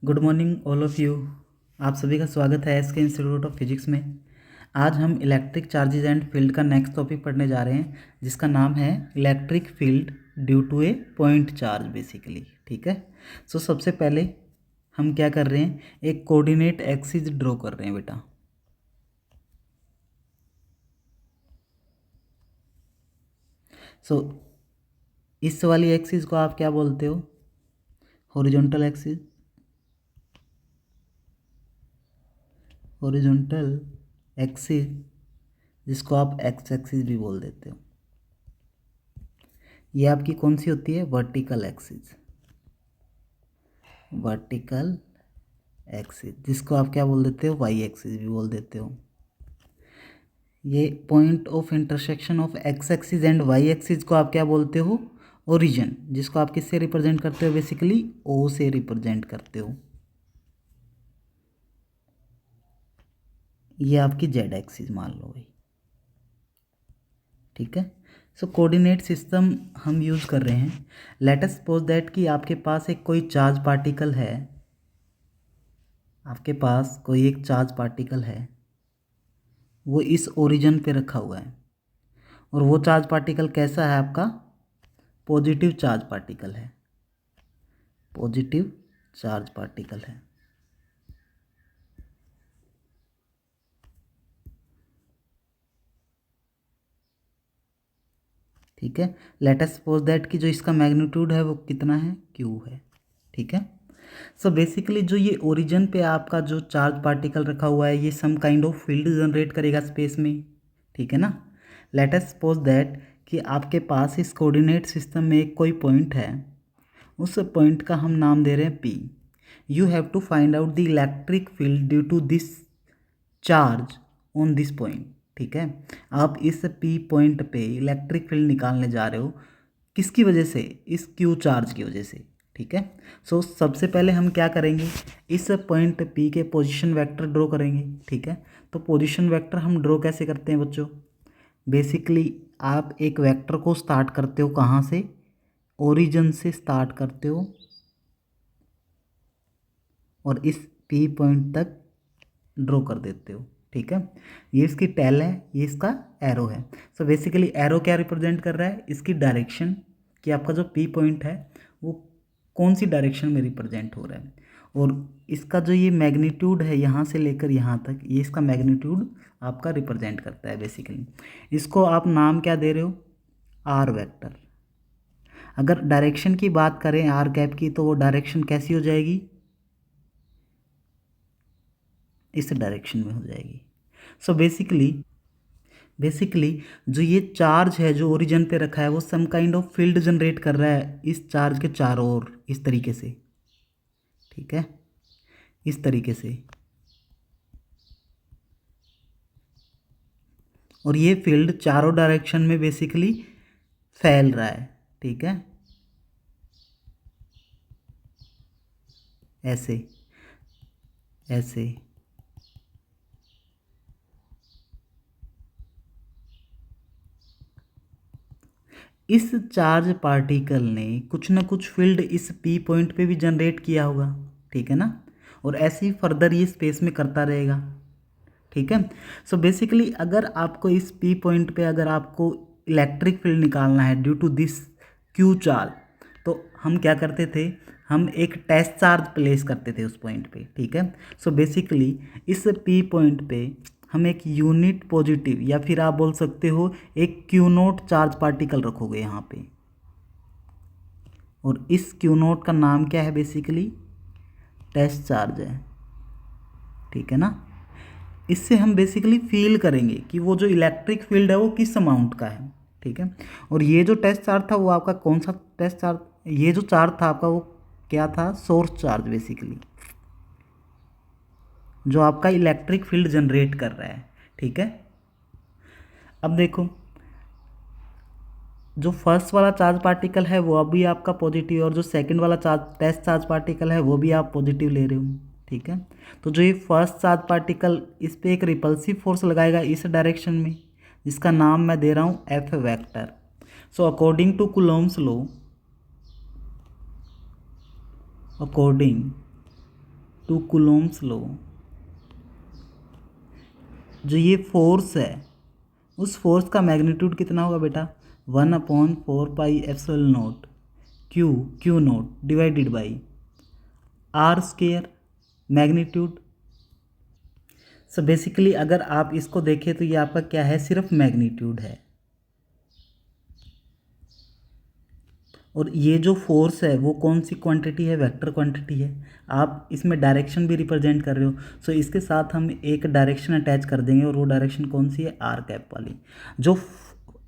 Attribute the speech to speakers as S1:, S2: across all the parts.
S1: Good morning all of you. आप सभी का स्वागत है एसके इंस्टीट्यूट ऑफ फिजिक्स में। आज हम इलेक्ट्रिक चार्जेस एंड फील्ड का नेक्स्ट टॉपिक पढ़ने जा रहे हैं, जिसका नाम है electric field due to a point charge basically. ठीक है। सबसे पहले हम क्या कर रहे हैं, एक कोऑर्डिनेट एक्सिस ड्रॉ कर रहे हैं बेटा। इस वाली एक्सिस को आप क्या बोलते हो? Horizontal axis. हॉरिजॉन्टल एक्सिस जिसको आप एक्स एक्सिस भी बोल देते हो, ये आपकी कौन सी होती है? Vertical axis. वर्टिकल एक्सिस जिसको आप क्या बोल देते हो? वाई एक्सिस भी बोल देते हो। ये point of intersection of x axis and y axis को आप क्या बोलते हो? ओरिजिन, जिसको आप किससे रिप्रेजेंट करते हो? बेसिकली ओ से रिप्रेजेंट करते हो। ये आपकी जेड एक्सिस मान लो भाई। ठीक है। कोऑर्डिनेट सिस्टम हम यूज़ कर रहे हैं। लेट अस सपोज दैट कि आपके पास एक कोई चार्ज पार्टिकल है। आपके पास कोई एक चार्ज पार्टिकल है, वो इस ओरिजिन पे रखा हुआ है, और वो चार्ज पार्टिकल कैसा है? आपका पॉजिटिव चार्ज पार्टिकल है। पॉजिटिव चार्ज पार्टिकल है। ठीक है। लेट अस सपोज दैट कि जो इसका मैग्नीट्यूड है वो कितना है? क्यू है। ठीक है। बेसिकली जो ये ओरिजिन पे आपका जो चार्ज पार्टिकल रखा हुआ है, ये some kind of field generate करेगा स्पेस में। ठीक है ना। लेट अस सपोज दैट कि आपके पास इस कोऑर्डिनेट सिस्टम में एक कोई पॉइंट है, उस पॉइंट का हम नाम दे रहे हैं P। You have to find out the electric field due to this charge on this point. ठीक है। आप इस P पॉइंट पे इलेक्ट्रिक फील्ड निकालने जा रहे हो, किसकी वजह से? इस Q चार्ज की वजह से। ठीक है। सबसे पहले हम क्या करेंगे, इस पॉइंट P के पोजीशन वेक्टर ड्रॉ करेंगे। ठीक है। तो पोजीशन वेक्टर हम ड्रॉ कैसे करते हैं बच्चों? बेसिकली आप एक वेक्टर को स्टार्ट करते हो कहाँ से? ओरिजिन से स्टार्ट करते हो और इस P पॉइंट तक ड्रॉ कर देते हो। ठीक है। ये इसकी टेल है, ये इसका एरो है। बेसिकली एरो क्या रिप्रेजेंट कर रहा है? इसकी डायरेक्शन, कि आपका जो P पॉइंट है वो कौन सी डायरेक्शन में रिप्रेजेंट हो रहा है। और इसका जो ये मैग्नीट्यूड है यहाँ से लेकर यहाँ तक, ये इसका मैग्नीट्यूड आपका रिप्रेजेंट करता है बेसिकली। इसको आप नाम क्या दे रहे हो? Are vector. अगर डायरेक्शन की बात करें आर कैप की, तो वो डायरेक्शन कैसी हो जाएगी? इस डायरेक्शन में हो जाएगी। बेसिकली जो ये चार्ज है जो ओरिजिन पे रखा है, वो some kind of field generate कर रहा है इस चार्ज के चारों ओर, इस तरीके से। ठीक है। इस तरीके से। और ये फील्ड चारों डायरेक्शन में बेसिकली फैल रहा है। ठीक है। ऐसे ऐसे। इस चार्ज पार्टिकल ने कुछ ना कुछ फील्ड इस P पॉइंट पे भी जनरेट किया होगा। ठीक है ना। और ऐसे ही फर्दर ये स्पेस में करता रहेगा। ठीक है। बेसिकली अगर आपको इस P पॉइंट पे अगर आपको इलेक्ट्रिक फील्ड निकालना है due to this Q charge, तो हम क्या करते थे? हम एक टेस्ट चार्ज प्लेस करते थे उस पॉइंट पे। ठीक है। बेसिकली इस P पॉइंट पे हम एक यूनिट पॉजिटिव, या फिर आप बोल सकते हो एक Q नोट चार्ज पार्टिकल रखोगे यहाँ पे, और इस Q नोट का नाम क्या है? बेसिकली टेस्ट चार्ज है। ठीक है ना। इससे हम बेसिकली फील करेंगे कि वो जो इलेक्ट्रिक फील्ड है वो किस अमाउंट का है। ठीक है। और ये जो टेस्ट चार्ज था वो आपका कौन सा टेस्ट चार्ज? ये जो चार्ज था आपका वो क्या था? सोर्स चार्ज बेसिकली, जो आपका इलेक्ट्रिक फील्ड जनरेट कर रहा है। ठीक है। अब देखो, जो फर्स्ट वाला चार्ज पार्टिकल है वो अभी आपका पॉजिटिव, और जो सेकंड वाला चार्ज टेस्ट चार्ज पार्टिकल है वो भी आप पॉजिटिव ले रहे हो। ठीक है। तो जो ये फर्स्ट चार्ज पार्टिकल, इस पर एक रिपल्सिव फोर्स लगाएगा इस डायरेक्शन में, जिसका नाम मैं दे रहा हूँ F vector. According to Coulomb's law, according to Coulomb's law, जो ये फोर्स है उस फोर्स का मैग्नीट्यूड कितना होगा बेटा, 1/4 pi epsilon naught q naught divided by r square magnitude. So basically अगर आप इसको देखें तो ये आपका क्या है, सिर्फ मैग्नीट्यूड है। और ये जो फोर्स है वो कौन सी क्वांटिटी है, वेक्टर क्वांटिटी है। आप इसमें डायरेक्शन भी रिप्रेजेंट कर रहे हो, सो इसके साथ हम एक डायरेक्शन अटैच कर देंगे, और वो डायरेक्शन कौन सी है, आर कैप वाली। जो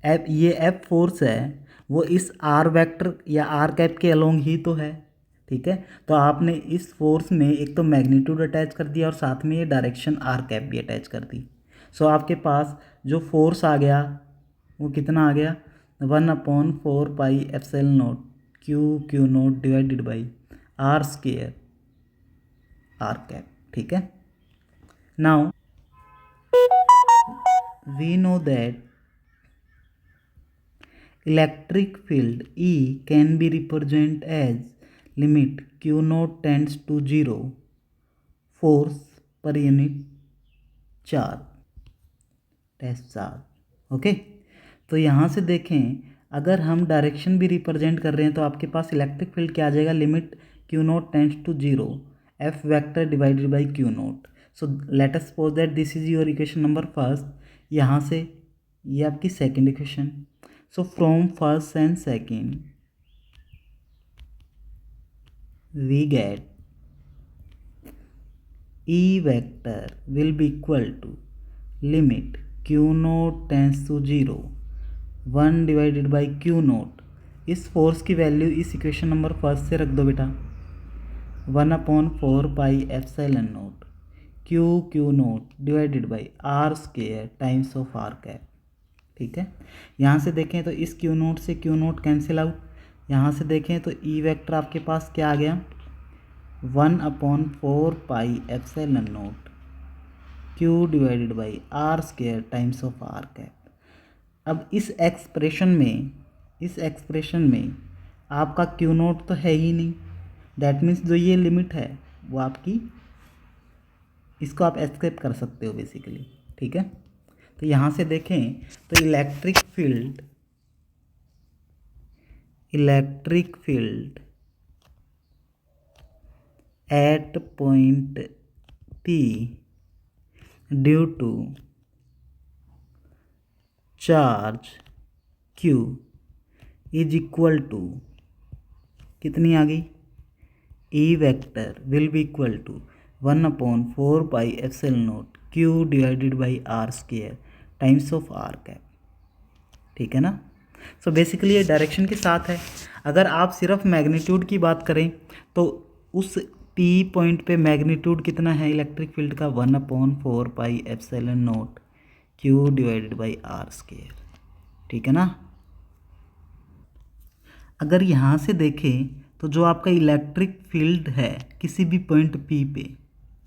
S1: ये एफ फोर्स है वो इस आर वेक्टर या आर कैप के अलोंग ही तो है, ठीक है। तो आपने इस फोर्स में एक तो मैग्नीट्यूड अटैच कर दिया और साथ में ये डायरेक्शन आर कैप भी अटैच कर दी। सो आपके पास जो फोर्स आ गया वो कितना आ गया, 1/4 pi epsilon naught q naught divided by r square r cap, ठीक है। Now we know that electric field E can be represented as limit Q naught tends to 0 force per unit charge test charge, okay. तो यहाँ से देखें अगर हम direction भी represent कर रहे हैं तो आपके पास इलेक्ट्रिक फील्ड क्या आ जाएगा, limit Q naught tends to 0 F vector divided by Q naught. So let us suppose that this is your equation number first. यहाँ से ये आपकी second equation. So from first and second we get E vector will be equal to limit Q naught tends to 0 1 divided by Q naught। इस force की value इस equation number first से रख दो बेटा, 1/4 pi epsilon naught q naught divided by r square times of r cap, ठीक है। यहाँ से देखें तो इस क्यू नोट से क्यू नोट कैंसिल आउट। यहाँ से देखें तो ई वेक्टर आपके पास क्या आ गया, 1/4 pi epsilon naught q divided by r square times of r cap. अब इस एक्सप्रेशन में आपका क्यू नोट तो है ही नहीं, दैट मीन्स जो ये लिमिट है वो आपकी, इसको आप एस्केप कर सकते हो बेसिकली, ठीक है। तो यहाँ से देखें तो electric field at point P due to charge Q is equal to कितनी आ गई, E vector will be equal to 1/4 pi epsilon naught q divided by r square times of r cap, ठीक है ना। सो बेसिकली ये direction के साथ है। अगर आप सिर्फ मैग्नीट्यूड की बात करें तो उस P पॉइंट पे मैग्नीट्यूड कितना है इलेक्ट्रिक फील्ड का, 1/4 pi epsilon naught q divided by r square, ठीक है ना। अगर यहाँ से देखें तो जो आपका इलेक्ट्रिक फील्ड है किसी भी पॉइंट P पे,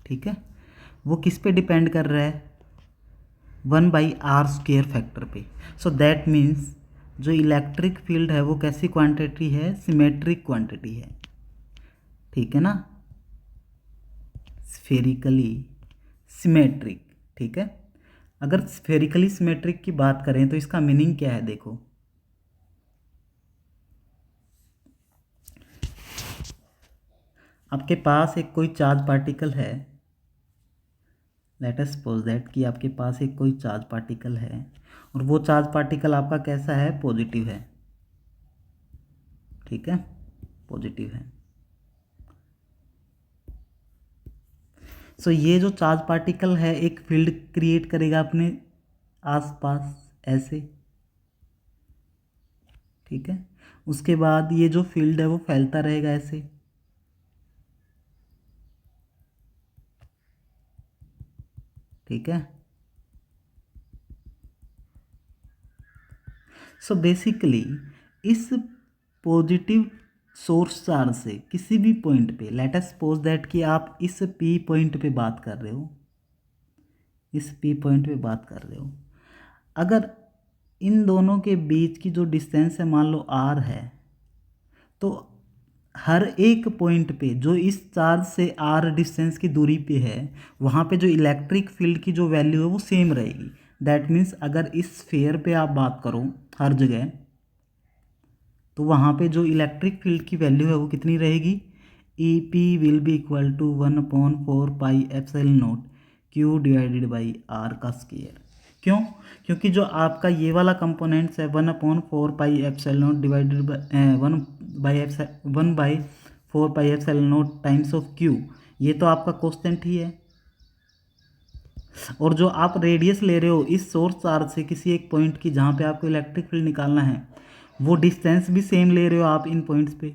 S1: ठीक है, वो किस पे डिपेंड कर रहा है, 1/r स्क्वायर फैक्टर पे। सो दैट मीन्स जो इलेक्ट्रिक फील्ड है वो कैसी क्वांटिटी है, सिमेट्रिक क्वांटिटी है, ठीक है ना, स्फेरिकली सिमेट्रिक, ठीक है। अगर स्फेरिकली सिमेट्रिक की बात करें तो इसका मीनिंग क्या है, देखो आपके पास एक कोई चार्ज पार्टिकल है, लेट अस सपोज दैट कि आपके पास एक कोई चार्ज पार्टिकल है और वो चार्ज पार्टिकल आपका कैसा है, पॉजिटिव है, ठीक है, पॉजिटिव है। सो ये जो चार्ज पार्टिकल है एक फील्ड क्रिएट करेगा अपने आसपास ऐसे, ठीक है। उसके बाद ये जो फील्ड है वो फैलता रहेगा ऐसे, ठीक है। सो बेसिकली इस पॉजिटिव सोर्स चार्ज से किसी भी पॉइंट पे, लेट अस सपोज दैट कि आप इस P पॉइंट पे बात कर रहे हो, इस P पॉइंट पे बात कर रहे हो, अगर इन दोनों के बीच की जो डिस्टेंस है मान लो R है, तो हर एक पॉइंट पे जो इस चार्ज से आर डिस्टेंस की दूरी पे है वहाँ पे जो इलेक्ट्रिक फील्ड की जो वैल्यू है वो सेम रहेगी। दैट मीन्स अगर इस स्फीयर पे आप बात करो हर जगह, तो वहाँ पे जो इलेक्ट्रिक फील्ड की वैल्यू है वो कितनी रहेगी, E P will be equal to 1/4 pi epsilon naught q divided by r का स्क्वायर। क्यों? क्योंकि जो आपका ये वाला कंपोनेंट्स है 1/4 pi epsilon naught divided by 1/4 pi epsilon naught times of q, ये तो आपका कांस्टेंट ही है। और जो आप रेडियस ले रहे हो इस सोर्स चार्ज से किसी एक पॉइंट की जहाँ पे आपको इलेक्ट्रिक फील्ड निकालना है, वो डिस्टेंस भी सेम ले रहे हो आप इन पॉइंट्स पे।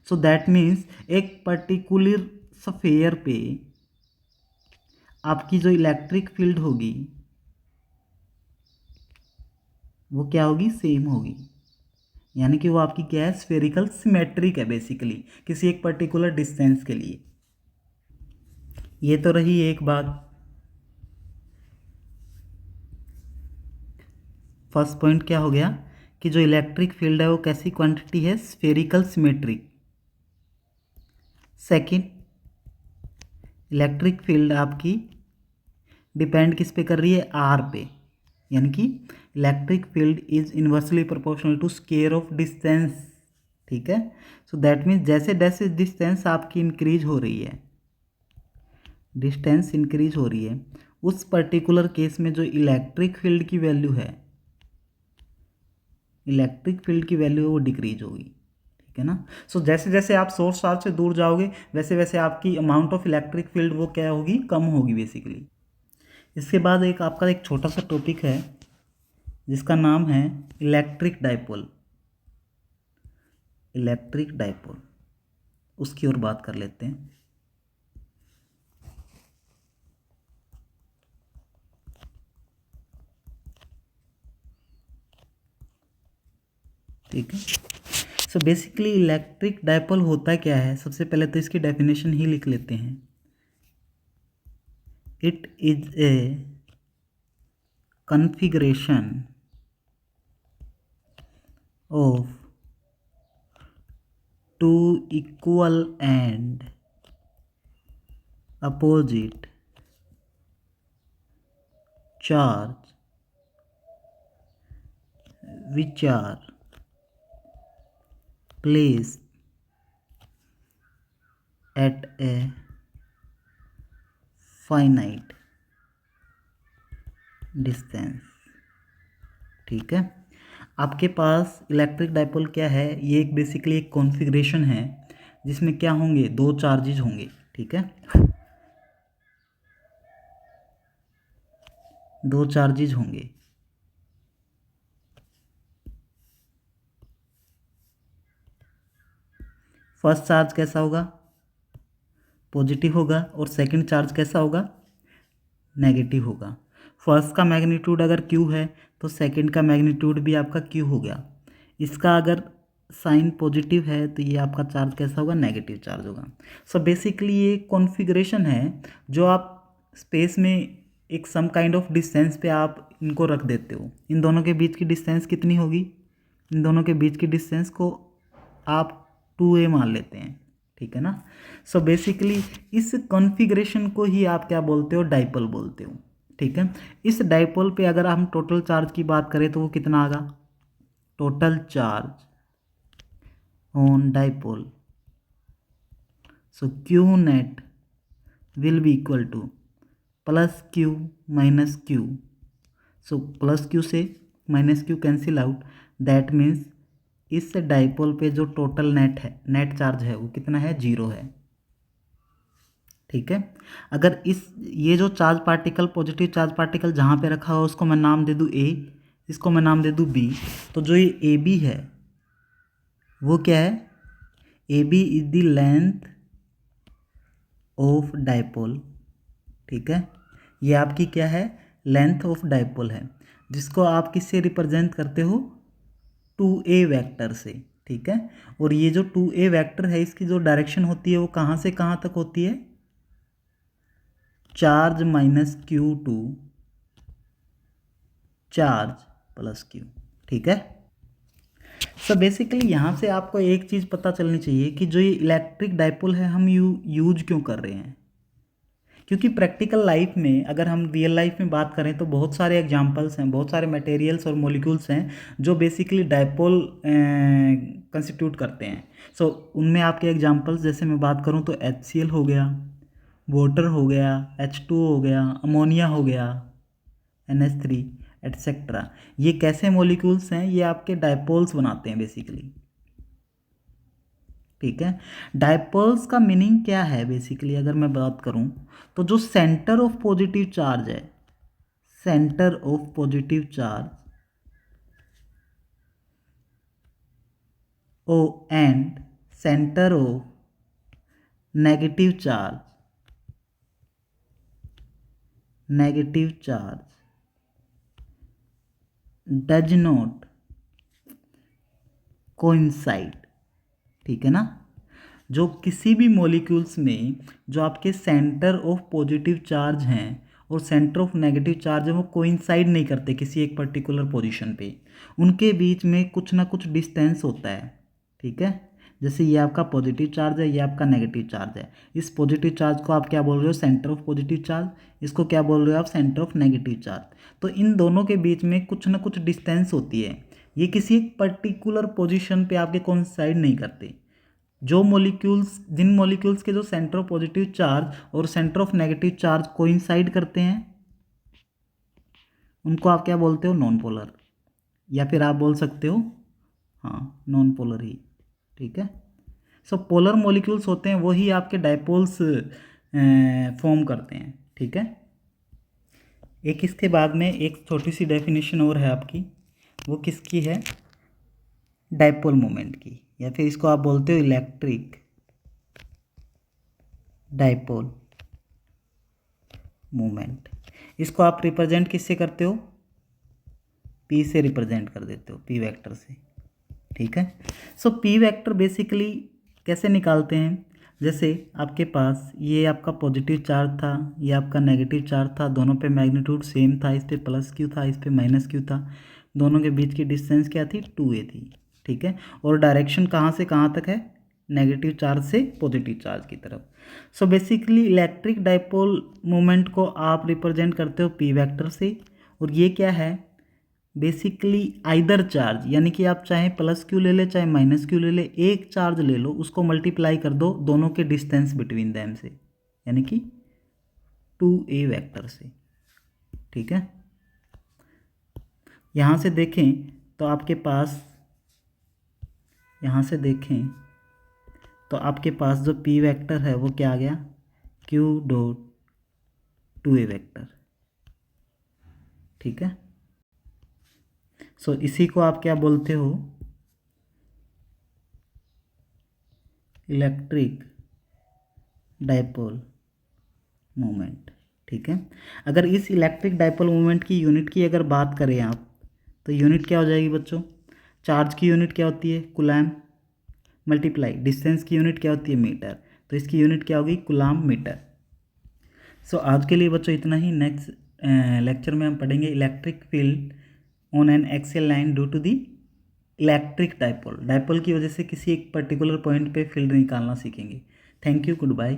S1: सो दैट मीन्स एक पर्टिकुलर स्फीयर पे आपकी जो इलेक्ट्रिक फील्ड होगी वो क्या होगी, सेम होगी। यानी कि वो आपकी क्या है, स्फेरिकल सिमेट्रिक है बेसिकली किसी एक पर्टिकुलर डिस्टेंस के लिए। ये तो रही एक बात। फर्स्ट पॉइंट क्या हो गया कि जो इलेक्ट्रिक फील्ड है वो कैसी क्वांटिटी है, spherical symmetric. Second, electric field आपकी डिपेंड किस पे कर रही है, आर पे, यानी कि electric field is inversely proportional to square of distance. ठीक है, सो दैट मीन्स जैसे जैसे डिस्टेंस आपकी इंक्रीज हो रही है, डिस्टेंस इंक्रीज हो रही है, उस पर्टिकुलर केस में जो इलेक्ट्रिक फील्ड की वैल्यू है, इलेक्ट्रिक फील्ड की वैल्यू है वो डिक्रीज होगी। ठीक है ना। सो जैसे जैसे आप सोर्स चार्ज से दूर जाओगे वैसे वैसे आपकी अमाउंट ऑफ इलेक्ट्रिक फील्ड वो क्या होगी, कम होगी बेसिकली। इसके बाद एक आपका एक छोटा सा टॉपिक है जिसका नाम है इलेक्ट्रिक डाइपोल। इलेक्ट्रिक डाइपोल, उसकी ओर बात कर लेते हैं। ठीक है, सो बेसिकली इलेक्ट्रिक डाइपोल होता क्या है, सबसे पहले तो इसकी डेफिनेशन ही लिख लेते हैं। It is a configuration of two equal and opposite charge which are placed at a finite distance। ठीक है, आपके पास इलेक्ट्रिक डाइपोल क्या है, ये एक बेसिकली एक कॉन्फ़िगरेशन है जिसमें क्या होंगे, दो चार्जेज होंगे। ठीक है, दो चार्जेज होंगे। फर्स्ट चार्ज कैसा होगा, पॉजिटिव होगा, और सेकंड चार्ज कैसा होगा, नेगेटिव होगा। फर्स्ट का मैग्नीट्यूड अगर क्यू है तो सेकंड का मैग्नीट्यूड भी आपका क्यू हो गया। इसका अगर साइन पॉजिटिव है तो ये आपका चार्ज कैसा होगा, नेगेटिव चार्ज होगा। सो बेसिकली ये कॉन्फ़िगरेशन है जो आप स्पेस में एक सम काइंड ऑफ डिस्टेंस पे आप इनको रख देते हो। इन दोनों के बीच की डिस्टेंस कितनी होगी, इन दोनों के बीच की डिस्टेंस को आप 2a मान लेते हैं। ठीक है ना। सो बेसिकली इस कॉन्फ़िगरेशन को ही आप क्या बोलते हो, डाइपोल बोलते हो। ठीक है, इस डाइपोल पे अगर हम टोटल चार्ज की बात करें तो वो कितना आएगा, total charge on dipole, so Q net will be equal to plus Q minus Q. So plus Q से minus Q cancel out, that means इस डाइपोल पे जो टोटल नेट है, नेट चार्ज है वो कितना है, 0 है। ठीक है, अगर ये जो charge particle, positive charge particle जहाँ पे रखा हो उसको मैं नाम दे दूँ ए, इसको मैं नाम दे दूँ बी, तो जो ये ए बी है वो क्या है, A B is the length of dipole. ठीक है, ये आपकी क्या है, लेंथ ऑफ डाइपोल है, जिसको आप किससे रिप्रेजेंट करते हो, 2a वेक्टर से। ठीक है, और ये जो 2a वेक्टर है इसकी जो डायरेक्शन होती है वो कहाँ से कहाँ तक होती है, charge minus q to charge plus q. ठीक है, सो बेसिकली यहाँ से आपको एक चीज़ पता चलनी चाहिए कि जो ये इलेक्ट्रिक डाइपोल है हम यूज क्यों कर रहे हैं। क्योंकि प्रैक्टिकल लाइफ में अगर हम रियल लाइफ में बात करें तो बहुत सारे एग्जांपल्स हैं, बहुत सारे मटेरियल्स और मॉलिक्यूल्स हैं जो बेसिकली डाइपोल कंस्टिट्यूट करते हैं। सो उनमें आपके एग्जांपल्स जैसे मैं बात करूं तो HCl हो गया, वाटर हो गया, H2O हो गया, अमोनिया हो गया, NH3 एटसेट्रा। ये कैसे मॉलिक्यूल्स हैं, ये आपके डाइपोल्स बनाते हैं बेसिकली। ठीक है, डाइपोल्स का मीनिंग क्या है बेसिकली अगर मैं बात करूं तो जो सेंटर ऑफ पॉजिटिव चार्ज है, centre of positive charge O and centre of negative charge, negative charge does not coincide. ठीक है ना, जो किसी भी मॉलिक्यूल्स में जो आपके सेंटर ऑफ पॉजिटिव चार्ज हैं और सेंटर ऑफ नेगेटिव चार्ज है वो कोइंसाइड नहीं करते किसी एक पर्टिकुलर पोजीशन पे, उनके बीच में कुछ ना कुछ डिस्टेंस होता है। ठीक है, जैसे ये आपका पॉजिटिव चार्ज है, ये आपका नेगेटिव चार्ज है। इस पॉजिटिव चार्ज को आप क्या बोल रहे हो, सेंटर ऑफ पॉजिटिव चार्ज, इसको क्या बोल रहे हो आप, सेंटर ऑफ नेगेटिव चार्ज। तो इन दोनों के बीच में कुछ ना कुछ डिस्टेंस होती है, ये किसी एक पर्टिकुलर पोजीशन पे आपके कोइंसाइड नहीं करते। जो मॉलिक्यूल्स, जिन मॉलिक्यूल्स के जो सेंटर ऑफ पॉजिटिव चार्ज और centre of negative charge coincide करते हैं उनको आप क्या बोलते हो, नॉन पोलर, या फिर आप बोल सकते हो हाँ नॉन पोलर ही। ठीक है, सो पोलर मॉलिक्यूल्स होते हैं वही आपके डाइपोल्स फॉर्म करते हैं। ठीक है, एक इसके बाद में एक छोटी सी डेफिनेशन और है आपकी, वो किसकी है, डाइपोल मोमेंट की, या फिर इसको आप बोलते हो इलेक्ट्रिक डाइपोल मोमेंट। इसको आप रिप्रेजेंट किससे करते हो, P से रिप्रेजेंट कर देते हो, P वेक्टर से। ठीक है, सो P वेक्टर बेसिकली कैसे निकालते हैं, जैसे आपके पास ये आपका पॉजिटिव चार्ज था, ये आपका नेगेटिव चार्ज था, दोनों पे मैग्नीट्यूड सेम था, इस पे प्लस Q था, इस पे माइनस Q था, दोनों के बीच की डिस्टेंस क्या थी, 2a थी। ठीक है, और डायरेक्शन कहाँ से कहाँ तक है, नेगेटिव चार्ज से पॉजिटिव चार्ज की तरफ। So basically electric dipole moment को आप रिप्रेजेंट करते हो P वेक्टर से, और ये क्या है बेसिकली आइदर चार्ज, यानी कि आप चाहे प्लस Q ले ले चाहे माइनस Q ले ले, एक चार्ज ले लो उसको मल्टीप्लाई कर दो दोनों के डिस्टेंस बिटवीन दैम से, यानी कि 2a वेक्टर से। ठीक है, यहाँ से देखें तो आपके पास, यहाँ से देखें तो आपके पास जो P वेक्टर है वो क्या आ गया, Q डॉट 2a वेक्टर। ठीक है, सो इसी को आप क्या बोलते हो, इलेक्ट्रिक डाइपोल मोमेंट। ठीक है, अगर इस इलेक्ट्रिक डाइपोल मोमेंट की यूनिट की अगर बात करें आप, तो यूनिट क्या हो जाएगी बच्चों, चार्ज की यूनिट क्या होती है, कूलम, मल्टीप्लाई डिस्टेंस की यूनिट क्या होती है, मीटर, तो इसकी यूनिट क्या होगी, कूलम मीटर। सो आज के लिए बच्चों इतना ही। नेक्स्ट लेक्चर में हम पढ़ेंगे electric field on an axial line due to the electric dipole. Dipole की वजह से किसी एक पर्टिकुलर पॉइंट पे फील्ड निकालना सीखेंगे। Thank you, good bye.